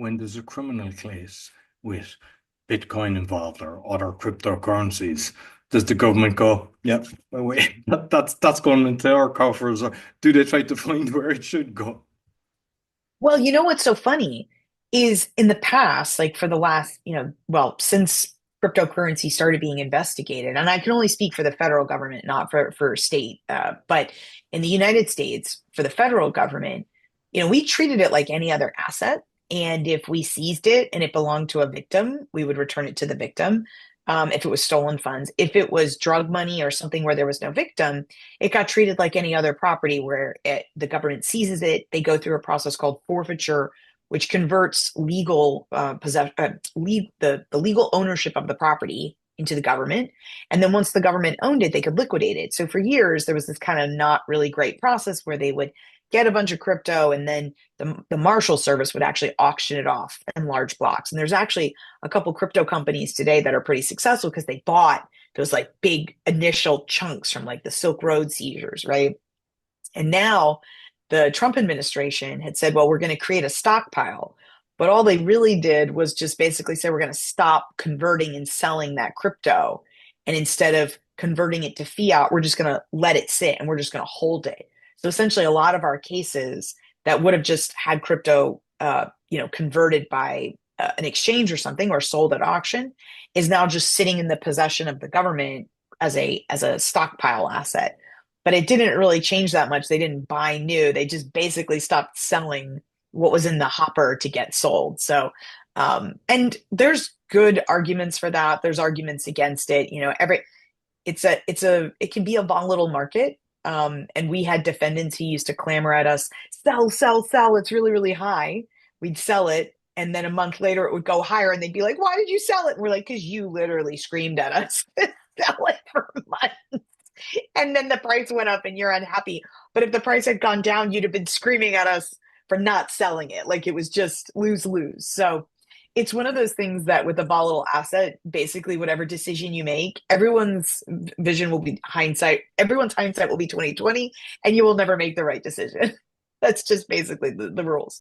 when there's a criminal case with Bitcoin involved or other cryptocurrencies, does the government go, yeah, well, wait, that's going into our coffers, or do they try to find where it should go? Well, you know what's so funny is in the past, like for the last, well, since cryptocurrency started being investigated, and I can only speak for the federal government, not for state, but in the United States, for the federal government, we treated it like any other asset. And if we seized it and it belonged to a victim, we would return it to the victim. If it was stolen funds, if it was drug money or something where there was no victim, it got treated like any other property where the government seizes it. They go through a process called forfeiture, which converts the legal ownership of the property into the government. And then once the government owned it, they could liquidate it. So for years, there was this kind of not really great process where they would get a bunch of crypto and then the Marshal Service would actually auction it off in large blocks. And there's actually a couple crypto companies today that are pretty successful because they bought those like big initial chunks from like the Silk Road seizures, right? And now the Trump administration had said, well, we're going to create a stockpile. But all they really did was just basically say, we're going to stop converting and selling that crypto. And instead of converting it to fiat, we're just going to let it sit and we're just going to hold it. So essentially, a lot of our cases that would have just had crypto, converted by an exchange or something or sold at auction is now just sitting in the possession of the government as a stockpile asset. But it didn't really change that much. They didn't buy new. They just basically stopped selling what was in the hopper to get sold. So, and there's good arguments for that. There's arguments against it. It can be a volatile market. And we had defendants who used to clamor at us, sell, sell, sell. It's really, really high. We'd sell it. And then a month later, it would go higher. And they'd be like, why did you sell it? And we're like, because you literally screamed at us to sell it for months. And then the price went up and you're unhappy. But if the price had gone down, you'd have been screaming at us for not selling it. Like it was just lose lose. So it's one of those things that with a volatile asset, basically whatever decision you make, everyone's vision will be hindsight. Everyone's hindsight will be 2020, and you will never make the right decision. That's just basically the rules.